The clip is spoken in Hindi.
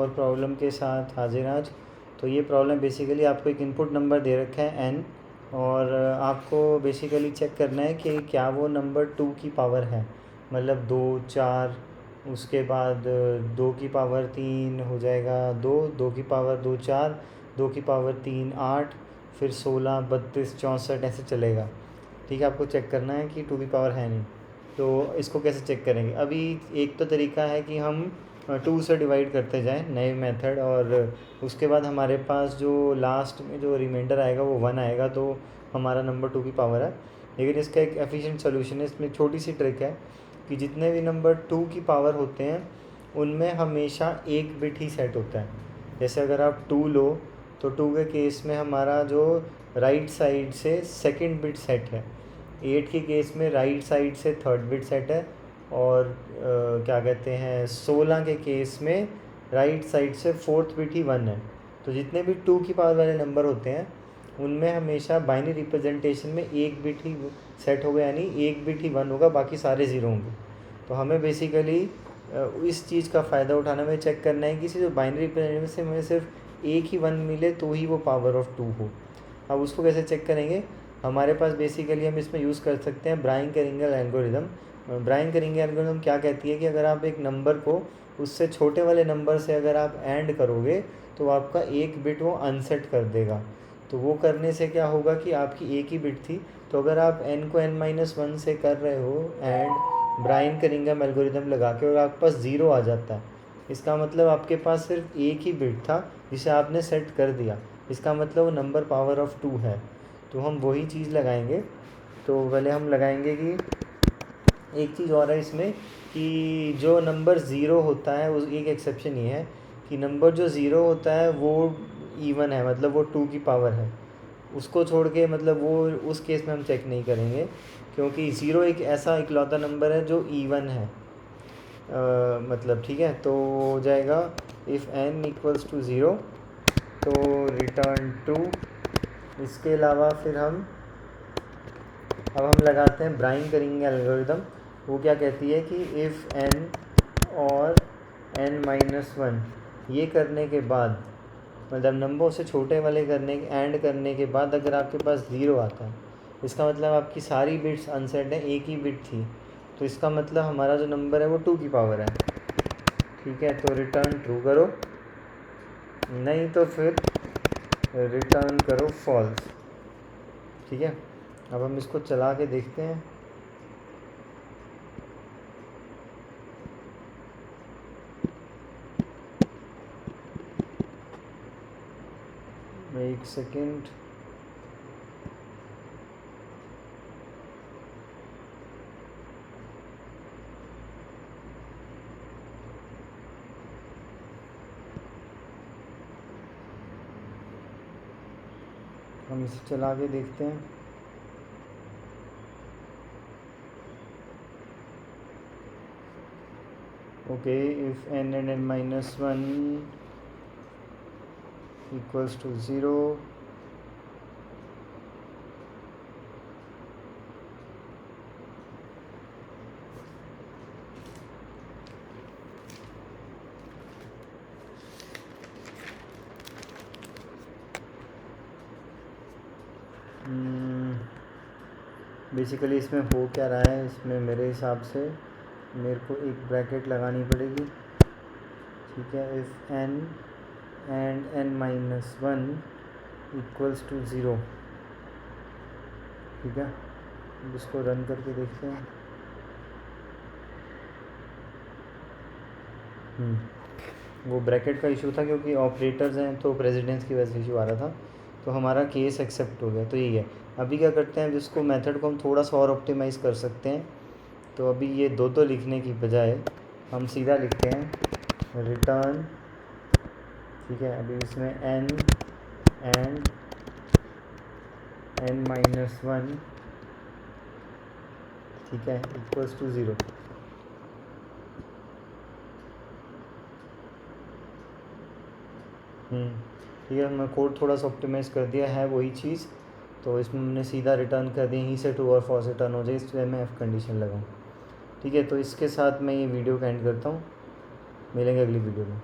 और प्रॉब्लम के साथ हाजिर आज। तो ये प्रॉब्लम बेसिकली आपको एक इनपुट नंबर दे रखा है n, और आपको बेसिकली चेक करना है कि क्या वो नंबर 2 की पावर है, मतलब 2 4, उसके बाद 2 की पावर 3 हो जाएगा 2, 2 की पावर 2 4, 2 की पावर 3 8, फिर 16 32 64 ऐसे चलेगा। ठीक है, आपको चेक करना है कि 2 की पावर है नहीं। तो इसको कैसे चेक करेंगे? अभी एक तो तरीका है कि हम 2 से डिवाइड करते जाएं, नए मेथड, और उसके बाद हमारे पास जो लास्ट में जो रिमाइंडर आएगा वो 1 आएगा, तो हमारा नंबर 2 की पावर है। लेकिन इसका एक एफिशिएंट सोल्यूशन है, इसमें छोटी सी ट्रिक है कि जितने भी नंबर 2 की पावर होते हैं उनमें हमेशा एक बिट ही सेट होता है। जैसे अगर आप 2 लो तो 2 के केस में हमारा जो राइट साइड से सेकंड बिट सेट है, 8 के केस में राइट साइड से थर्ड बिट सेट है, और क्या कहते हैं 16 के केस में राइट साइड से फोर्थ बिट ही 1 है। तो जितने भी 2 की पावर वाले नंबर होते हैं उनमें हमेशा बाइनरी रिप्रेजेंटेशन में एक बिट ही सेट होगा, यानी एक बिट ही 1 होगा, बाकी सारे ज़ीरो होंगे। तो हमें बेसिकली इस चीज़ का फ़ायदा उठाना में चेक करना है कि इसी जो बाइनरी रिप्रेजेंटेशन से हमें सिर्फ एक ही 1 मिले तो ही वो पावर ऑफ 2 हो। अब उसको कैसे चेक करेंगे? हमारे पास बेसिकली हम इसमें यूज़ कर सकते हैं ब्राइन-करिंगल एल्गोरिदम। ब्राइन-करिंगल एल्गोरिदम क्या कहती है कि अगर आप एक नंबर को उससे छोटे वाले नंबर से अगर आप ऐड करोगे तो आपका एक बिट वो अनसेट कर देगा। तो वो करने से क्या होगा कि आपकी एक ही बिट थी, तो अगर आप n को n-1 से कर रहे हो एंड ब्राइन-करिंगल एल्गोरिदम लगा के और आपके पास 0 आ जाता है, इसका मतलब आपके पास सिर्फ एक ही बिट था जिसे आपने सेट कर दिया, इसका मतलब वो नंबर पावर ऑफ 2 है। तो हम वही चीज़ लगाएंगे। तो पहले हम लगाएंगे कि एक चीज़ और है इसमें कि जो नंबर ज़ीरो होता है उस एक एक्सेप्शन ये है कि नंबर जो ज़ीरो होता है वो इवन है, मतलब वो 2 की पावर है। उसको छोड़ के मतलब वो उस केस में हम चेक नहीं करेंगे, क्योंकि ज़ीरो एक ऐसा इकलौता नंबर है जो इवन है। मतलब ठीक है, तो हो जाएगा इफ़ n इक्वल्स टू 0 तो रिटर्न 2। इसके अलावा फिर हम लगाते हैं ब्राइन-करिंगल एल्गोरिदम। वो क्या कहती है कि इफ़ n और n-1 ये करने के बाद, मतलब नंबर से छोटे वाले ऐड करने के बाद अगर आपके पास 0 आता है, इसका मतलब आपकी सारी बिट्स अनसेट है, एक ही बिट थी, तो इसका मतलब हमारा जो नंबर है वो 2 की पावर है। ठीक है, तो रिटर्न ट्रू करो, नहीं तो फिर रिटर्न करो फॉल्स। ठीक है, अब हम इसको चला के देखते हैं। एक सेकेंड, हम इसे चला के देखते हैं। Okay, if n and n-1 equals to 0, basically इसमें हो क्या रहा है, इसमें मेरे हिसाब से मेरे को एक ब्रैकेट लगानी पड़ेगी। ठीक है, if n and n-1 equals to 0। ठीक है, अब इसको रन करके देखते हैं। वो ब्रैकेट का इशू था क्योंकि ऑपरेटर्स हैं तो प्रेसिडेंस की वजह से इशू आ रहा था, तो हमारा केस एक्सेप्ट हो गया। तो यही है। अभी क्या करते हैं, जिसको मेथड को हम थोड़ा सा और ऑप्टिमाइज़ कर सकते हैं। तो अभी ये दो लिखने की बजाय हम सीधा लिखते हैं रिटर्न। ठीक है, अभी इसमें n and n-1 ठीक है इक्वल्स टू 0। ठीक है, हमने कोड थोड़ा सा ऑप्टिमाइज़ कर दिया है वही चीज़, तो इसमें हमने सीधा रिटर्न कर दिया, यहीं से ट्रू और फॉल्स रिटर्न हो जाए, इसलिए मैं एफ कंडीशन लगाऊँ। ठीक है, तो इसके साथ मैं ये वीडियो का एंड करता हूँ, मिलेंगे अगली वीडियो में।